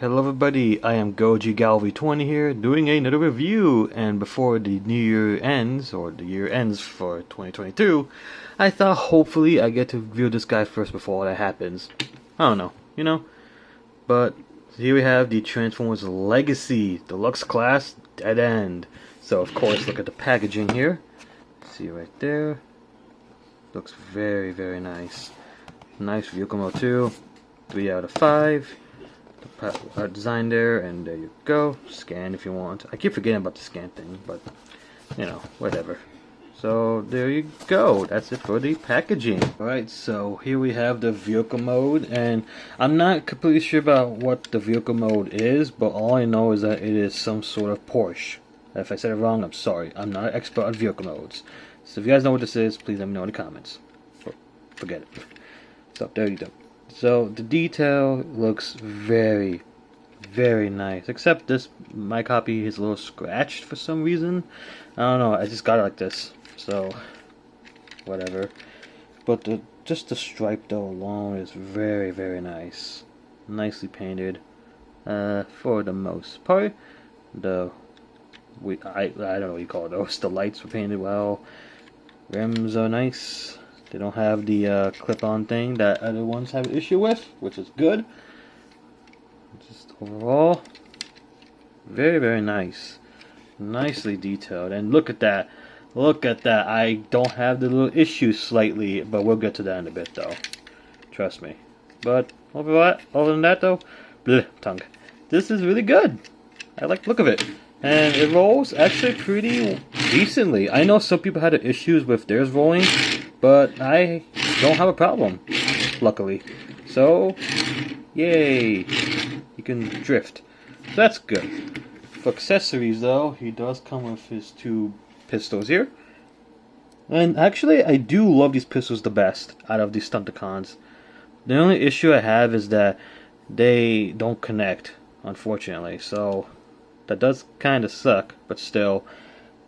Hello everybody, I am GojiGalvi20 here, doing another review, and before the new year ends, or the year ends for 2022, I thought hopefully I get to review this guy first before all that happens. I don't know, but here we have the Transformers Legacy Deluxe Class Dead End. So of course, look at the packaging here, see right there, looks very nice. Nice vehicle mode too, 3 out of 5. The design there, and there you go. Scan if you want. I keep forgetting about the scan thing, but you know, whatever. So there you go. That's it for the packaging. Alright, so here we have the vehicle mode, and I'm not completely sure about what the vehicle mode is, but all I know is that it is some sort of Porsche. If I said it wrong, I'm sorry. I'm not an expert on vehicle modes. So if you guys know what this is, please let me know in the comments. Or forget it. So there you go. So the detail looks very nice, except this, my copy is a little scratched for some reason. I don't know, I just got it like this, so whatever. But just the stripe though alone is very nice, nicely painted. For the most part, I don't know what you call those. The lights were painted well. Rims are nice. They don't have the clip-on thing that other ones have an issue with, which is good. Just overall, very nice. Nicely detailed. And look at that. Look at that. I don't have the little issue slightly, but we'll get to that in a bit though. Trust me. But other than that though, bleh, tongue. This is really good. I like the look of it. And it rolls actually pretty decently. I know some people had issues with theirs rolling, but I don't have a problem, luckily. So, yay! You can drift. So that's good. For accessories though, he does come with his 2 pistols here. And actually, I do love these pistols the best out of these Stunticons. The only issue I have is that they don't connect, unfortunately. So, that does kind of suck, but still,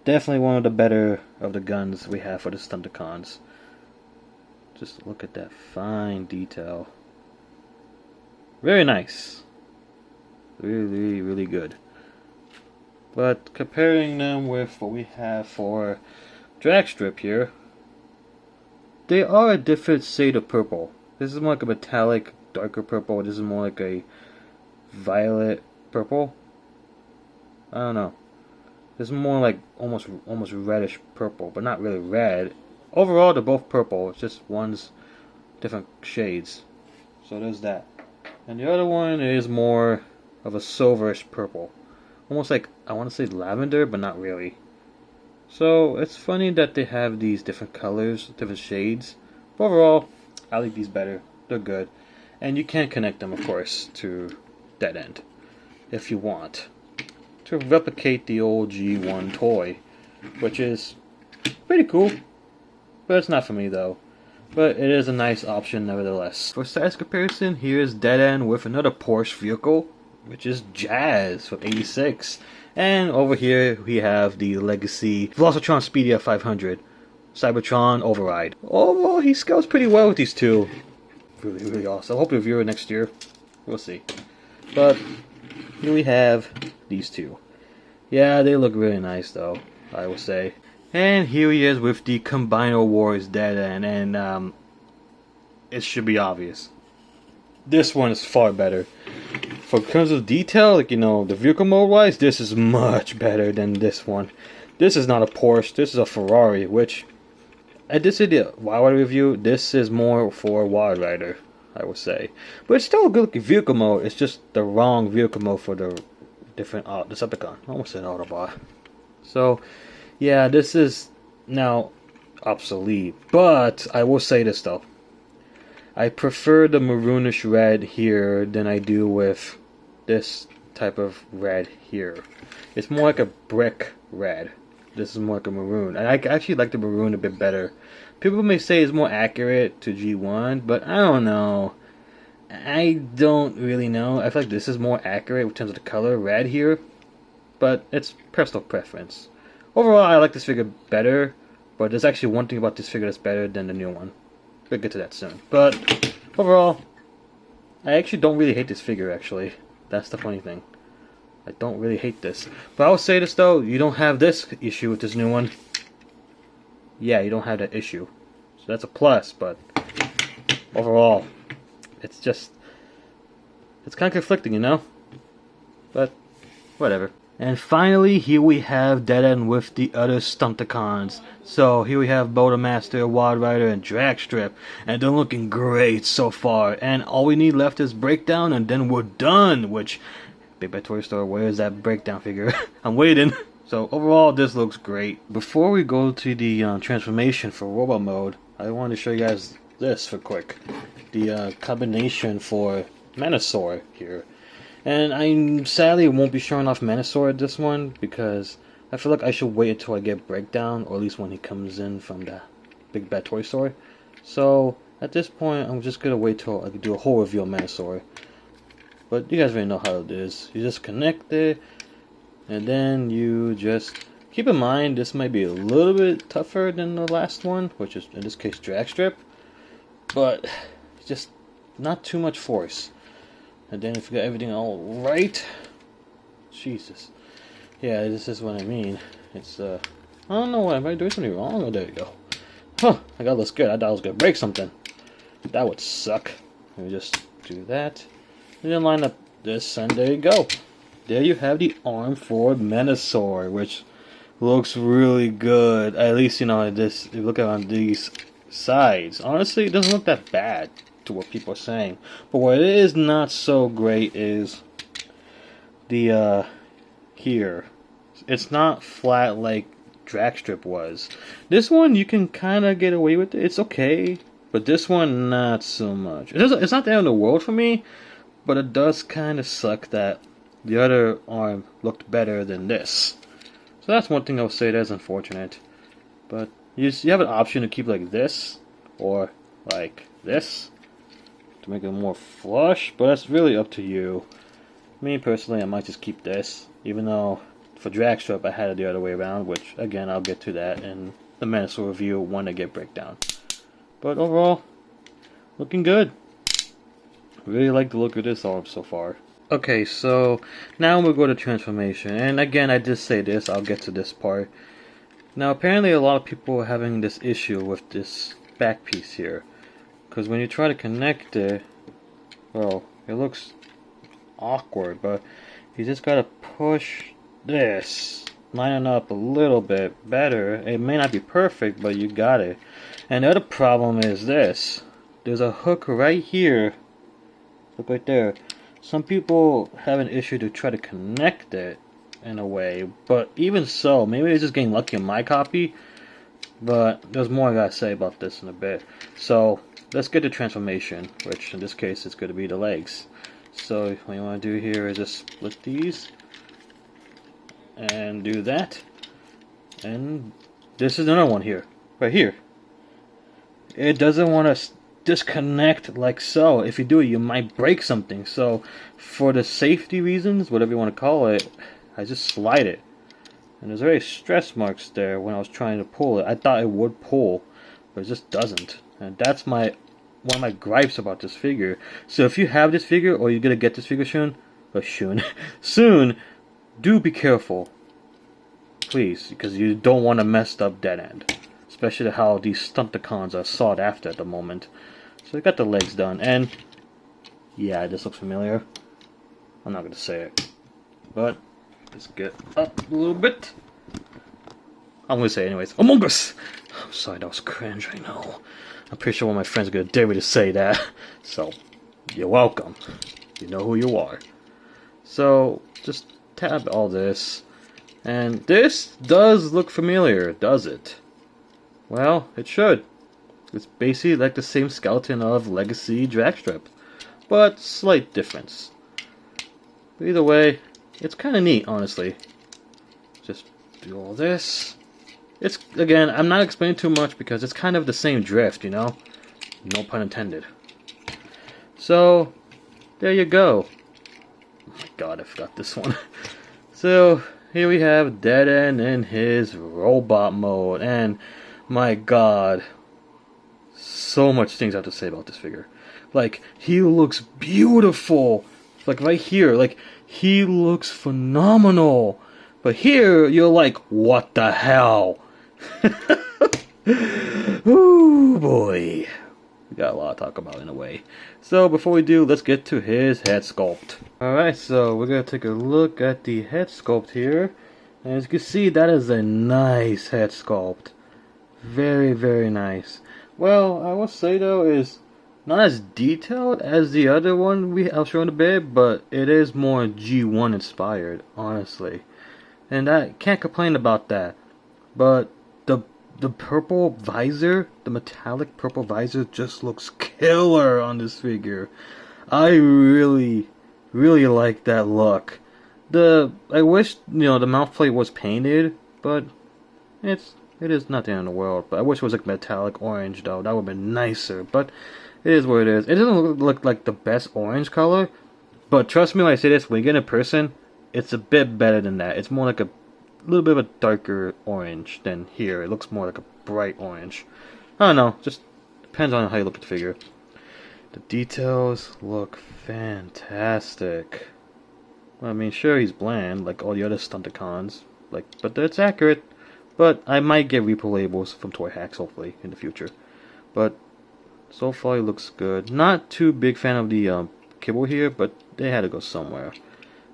definitely one of the better of the guns we have for the Stunticons. Just look at that fine detail. Very nice. Really good. But comparing them with what we have for drag strip here, they are a different shade of purple. This is more like a metallic, darker purple. This is more like a violet purple. I don't know. This is more like almost reddish purple, but not really red. Overall, they're both purple. It's just one's different shades. So there's that. And the other one is more of a silverish purple. Almost like, I want to say lavender, but not really. So it's funny that they have these different colors, different shades. But overall, I like these better. They're good. And you can connect them, of course, to Dead End if you want, to replicate the old G1 toy, which is pretty cool. But it's not for me though. But it is a nice option nevertheless. For size comparison, here's Dead End with another Porsche vehicle, which is Jazz from '86. And over here we have the Legacy Velocitron Speedia 500 Cybertron Override. Overall, he scales pretty well with these two. Really awesome. I hope to review it next year. We'll see. But here we have these two. Yeah, they look really nice though, I will say. And here he is with the Combiner Wars Dead End, and it should be obvious. This one is far better. For terms of detail, like, you know, the vehicle mode wise, this is much better than this one. This is not a Porsche, this is a Ferrari, which, I did say the Wild Rider review, this is more for Wild Rider, I would say. But it's still a good looking vehicle mode, it's just the wrong vehicle mode for the different Decepticon. I almost said Autobot. So, yeah, this is now obsolete, but I will say this though. I prefer the maroonish red here than I do with this type of red here. It's more like a brick red. This is more like a maroon. And I actually like the maroon a bit better. People may say it's more accurate to G1, but I don't know. I don't really know. I feel like this is more accurate in terms of the color red here, but it's personal preference. Overall, I like this figure better, but there's actually one thing about this figure that's better than the new one. We'll get to that soon. But overall, I actually don't really hate this figure, actually. That's the funny thing. I don't really hate this. But I will say this though, you don't have this issue with this new one. Yeah, you don't have that issue. So that's a plus, but overall, it's kind of conflicting, you know? But, whatever. And finally, here we have Dead End with the other Stunticons. So, here we have Bouldermaster, Wild Rider, and Dragstrip. And they're looking great so far. And all we need left is Breakdown, and then we're done. Which, Big Bad Toy Store, where's that Breakdown figure? I'm waiting. So, overall, this looks great. Before we go to the transformation for Robot Mode, I wanted to show you guys this for quick. The combination for Menasor here. And I sadly won't be showing off Menasor at this one because I feel like I should wait until I get Breakdown, or at least when he comes in from the Big Bad Toy Store. So at this point I'm just gonna wait till I can do a whole review of Menasor. But you guys already know how it is. You just connect it and then you just keep in mind this might be a little bit tougher than the last one, which is in this case Dragstrip. But just not too much force. And then if you got everything all right, Jesus, yeah, this is what I mean. It's I don't know what, am I doing something wrong? Oh, there you go. Huh, I got this good. I thought I was gonna break something. That would suck. Let me just do that, and then line up this, and there you go. There you have the arm for Menasor, which looks really good. At least you know this. You look at on these sides. Honestly, it doesn't look that bad to what people are saying, but what is not so great is the here. It's not flat like Dragstrip was. This one you can kind of get away with it. It's okay, but this one not so much. It's not the end of the world for me, but it does kind of suck that the other arm looked better than this. So that's one thing I would say that's unfortunate. But you have an option to keep like this or like this to make it more flush, but that's really up to you. Me personally, I might just keep this, even though for Dragstrip I had it the other way around, which again I'll get to that in the Menasor review when I get Breakdown. But overall, looking good. Really like the look of this arm so far. Okay, so now we'll go to transformation, and again I did say this, I'll get to this part. Now apparently a lot of people are having this issue with this back piece here. Because when you try to connect it, well, it looks awkward, but you just gotta push this, line it up a little bit better. It may not be perfect, but you got it. And the other problem is this. There's a hook right here. Look right there. Some people have an issue to try to connect it in a way, but even so, maybe it's just getting lucky in my copy. But there's more I gotta say about this in a bit. So let's get to transformation, which in this case is going to be the legs. So what you want to do here is just split these and do that. And this is another one here, right here. It doesn't want to disconnect like so. If you do it, you might break something. So for the safety reasons, whatever you want to call it, I just slide it. And there's very stress marks there when I was trying to pull it. I thought it would pull, but it just doesn't. And that's one of my gripes about this figure. So if you have this figure, or you're gonna get this figure soon, do be careful, please, because you don't want a messed up dead end, especially how these Stunticons are sought after at the moment. So I got the legs done, and yeah, this looks familiar. I'm not gonna say it, but let's get up a little bit. I'm gonna say it anyways. Among Us! I'm sorry, that was cringe, I know. I'm pretty sure one of my friends are gonna dare me to say that. So, you're welcome. You know who you are. So, just tab all this. And this does look familiar, does it? Well, it should. It's basically like the same skeleton of Legacy Dragstrip, but slight difference. But either way, it's kind of neat, honestly. Just do all this. It's, again, I'm not explaining too much because it's kind of the same drift, you know? No pun intended. So, there you go. Oh my god, I forgot this one. So, here we have Dead End in his robot mode. And, my god, so much things I have to say about this figure. Like, he looks beautiful Like right here, like he looks phenomenal. But here you're like, what the hell? Ooh boy. We got a lot to talk about in a way. So before we do, let's get to his head sculpt. Alright, so we're gonna take a look at the head sculpt here. And as you can see, that is a nice head sculpt. Very, very nice. Well, I will say though, is not as detailed as the other one I'll show in a bit, but it is more G1 inspired, honestly. And I can't complain about that. But the purple visor, the metallic purple visor, just looks killer on this figure. I really, really like that look. I wish, the mouth plate was painted, but it is not the end of the world. But I wish it was like metallic orange though. That would have been nicer. But it is what it is. It doesn't look like the best orange color, but trust me when I say this, when you get in person, it's a bit better than that. It's more like a little bit of a darker orange than here. It looks more like a bright orange. I don't know. Just depends on how you look at the figure. The details look fantastic. I mean, sure, he's bland, like all the other Stunticons, but it's accurate. But I might get repo labels from Toy Hacks, hopefully, in the future. But so far, he looks good. Not too big fan of the kibble here, but they had to go somewhere.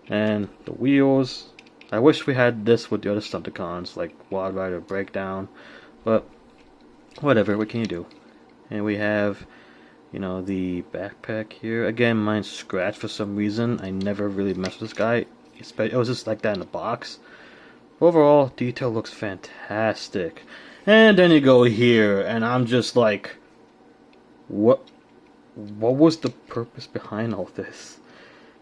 And the wheels, I wish we had this with the other Stunticons, like Wild Rider Breakdown. But whatever, what can you do? And we have, the backpack here. Again, mine's scratched for some reason. I never really messed with this guy. It was just like that in the box. Overall, detail looks fantastic. And then you go here, and I'm just like, what was the purpose behind all this?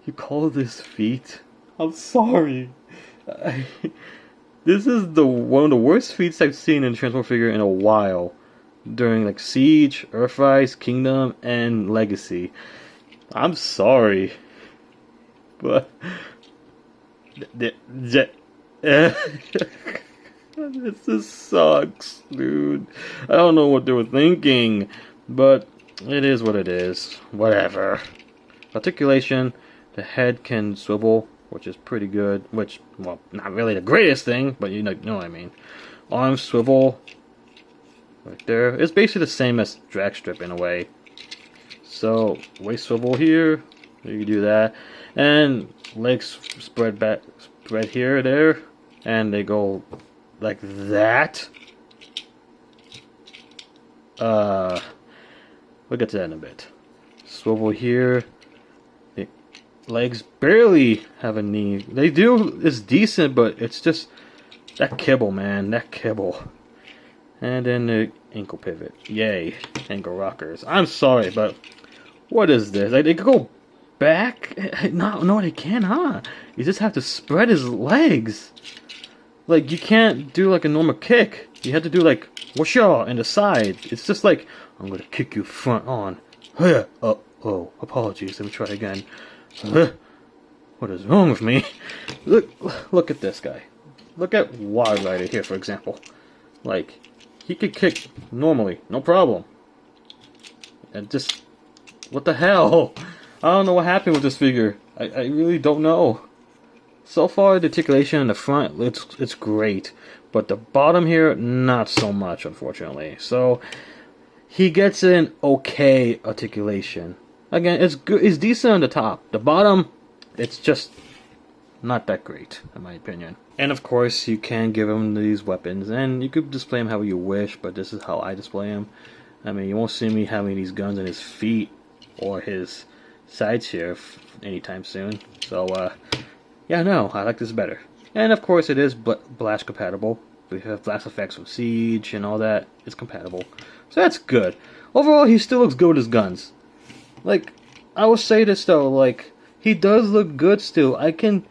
You call this feet? I'm sorry. This is one of the worst feats I've seen in a Transformer figure in a while. During like Siege, Earthrise, Kingdom, and Legacy. I'm sorry, but this just sucks, dude. I don't know what they were thinking, but it is what it is. Whatever. Articulation, the head can swivel, which is pretty good. Which, well, not really the greatest thing, but you know what I mean. Arm swivel. Right there. It's basically the same as drag strip in a way. So waist swivel here, you do that, and legs spread here, there, and they go like that. We'll get to that in a bit. Swivel here. The legs barely have a knee. They do. It's decent, but it's just that kibble, man. That kibble. And then the ankle pivot. Yay. Ankle rockers. I'm sorry, but what is this? Like, they could go back? No, they can't, huh? You just have to spread his legs. Like, you can't do like a normal kick. You have to do like, whooshaw, in the side. It's just like, I'm gonna kick you front on. Oh, apologies. Let me try again. What is wrong with me? Look at this guy. Look at Wild Rider here, for example. Like, he could kick normally, no problem. And just, what the hell? I don't know what happened with this figure. I really don't know. So far, the articulation in the front, it's great. But the bottom here, not so much, unfortunately. So, he gets an okay articulation. Again, it's good. It's decent on the top. The bottom, it's just not that great, in my opinion. And of course, you can give him these weapons, and you could display them how you wish, but this is how I display him. I mean, you won't see me having these guns in his feet or his sides here anytime soon. So, yeah, no, I like this better. And of course, it is blast compatible. We have blast effects from Siege and all that. It's compatible. So that's good. Overall, he still looks good with his guns. Like, I will say this though, like, he does look good still. I can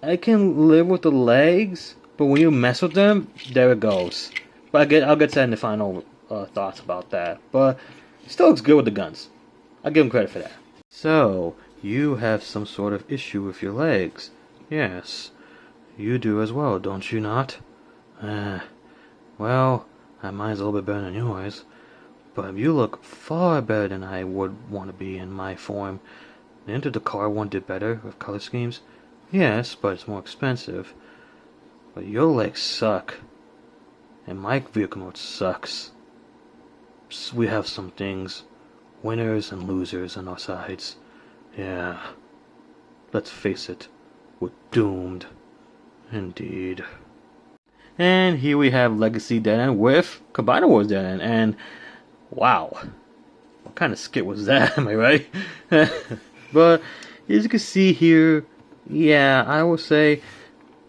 live with the legs, but when you mess with them, there it goes. But I'll get to that in the final thoughts about that. But he still looks good with the guns. I'll give him credit for that. So, you have some sort of issue with your legs. Yes, you do as well, don't you not? Well, mine's a little bit better than yours. But you look far better than I would want to be in my form. Into the car one did better with color schemes. Yes, but it's more expensive. But your legs suck. And my vehicle mode sucks. We have some things. Winners and losers on our sides. Yeah. Let's face it. We're doomed. Indeed. And here we have Legacy Dead End with Combiner Wars Dead End. And wow. What kind of skit was that? Am I right? But as you can see here, yeah, I will say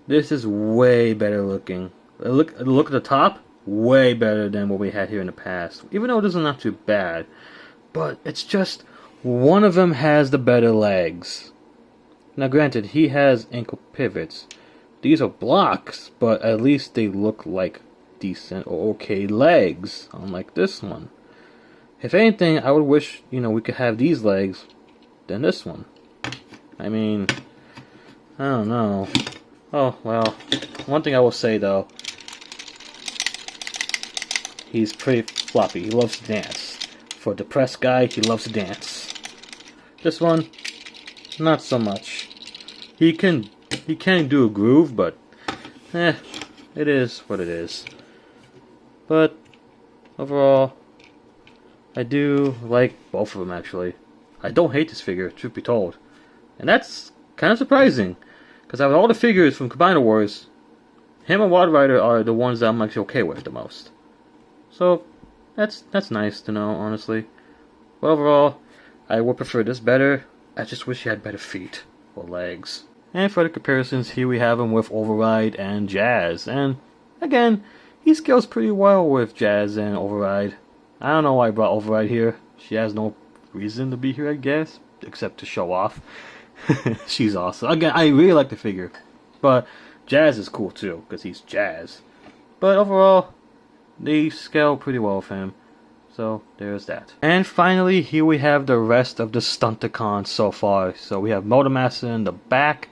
this is way better looking. Look at the top, way better than what we had here in the past. Even though this is not too bad, but it's just one of them has the better legs. Now, granted, he has ankle pivots. These are blocks, but at least they look like decent or okay legs, unlike this one. If anything, I would wish, we could have these legs than this one. I mean, I don't know. Oh, well, one thing I will say, though, he's pretty floppy. He loves to dance. For a depressed guy, he loves to dance. This one, not so much. He can do a groove, but, it is what it is. But, overall, I do like both of them, actually. I don't hate this figure, truth be told. And that's kind of surprising. Because out of all the figures from Combiner Wars, him and Wild Rider are the ones that I'm actually okay with the most. So, that's nice to know, honestly. But overall, I would prefer this better. I just wish he had better feet or legs. And for the comparisons, here we have him with Override and Jazz. And, again, he scales pretty well with Jazz and Override. I don't know why I brought Override here. She has no reason to be here, I guess, except to show off. She's awesome. Again, I really like the figure. But Jazz is cool too, because he's Jazz. But overall, they scale pretty well with him. So, there's that. And finally, here we have the rest of the Stunticon so far. So we have Motormaster in the back,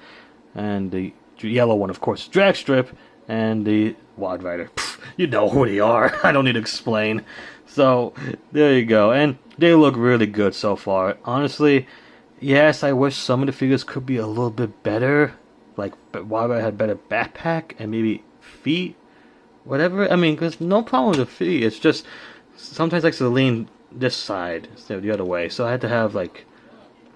and the yellow one, of course, Drag Strip, and the Wild Rider. Pfft, you know who they are. I don't need to explain. So, there you go. And they look really good so far. Honestly, yes, I wish some of the figures could be a little bit better. Like, Wild Rider had better backpack and maybe feet. Whatever. I mean, because no problem with the feet. It's just, sometimes I like to lean this side instead of the other way. So I had to have, like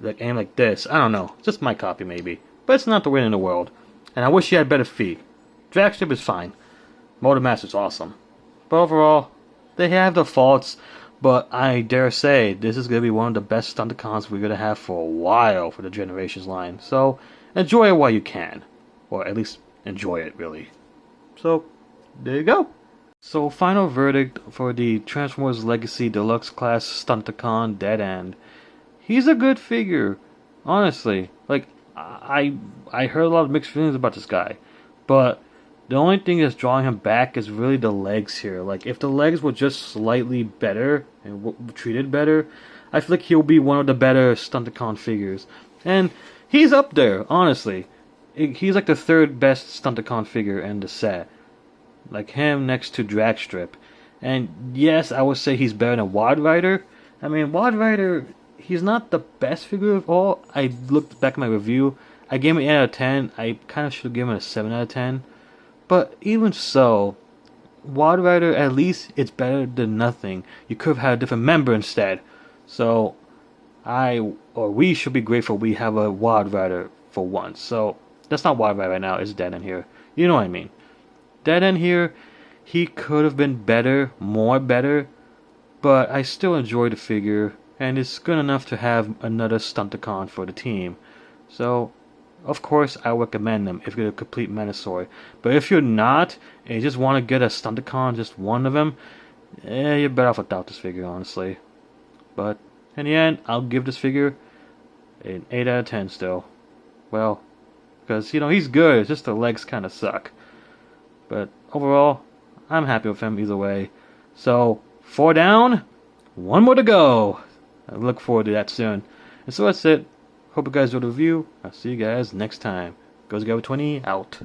aim like this. I don't know. Just my copy, maybe. But it's not the win in the world. And I wish he had better feet. Dragstrip is fine. Motormaster's awesome. But overall, they have their faults, but I dare say this is going to be one of the best Stunticons we're going to have for a while for the Generations line. So, enjoy it while you can. Or at least, enjoy it, really. So, there you go. So, final verdict for the Transformers Legacy Deluxe Class Stunticon Dead End. He's a good figure. Honestly. Like, I heard a lot of mixed feelings about this guy. But the only thing that's drawing him back is really the legs here. Like, if the legs were just slightly better and treated better, I feel like he'll be one of the better Stunticon figures. And he's up there, honestly. He's like the third best Stunticon figure in the set. Like him next to Dragstrip. And yes, I would say he's better than Wild Rider. I mean, Wild Rider, he's not the best figure of all. I looked back at my review. I gave him an 8 out of 10. I kind of should have given him a 7 out of 10. But even so, Wild Rider, at least it's better than nothing. You could have had a different member instead. So, we should be grateful we have a Wild Rider for once. So, that's not Wild Rider right now, it's Dead End here. You know what I mean. Dead End here, he could have been better, more better. But I still enjoy the figure. And it's good enough to have another Stunticon for the team. So, of course, I recommend them if you're a complete Menasor. But if you're not, and you just want to get a Stunticon, just one of them, you're better off without this figure, honestly. But, in the end, I'll give this figure an 8 out of 10 still. Well, because, he's good, it's just the legs kind of suck. But, overall, I'm happy with him either way. So, 4 down, 1 more to go. I look forward to that soon. And so that's it. Hope you guys enjoyed the review. I'll see you guys next time. Goes Gabby 20 out.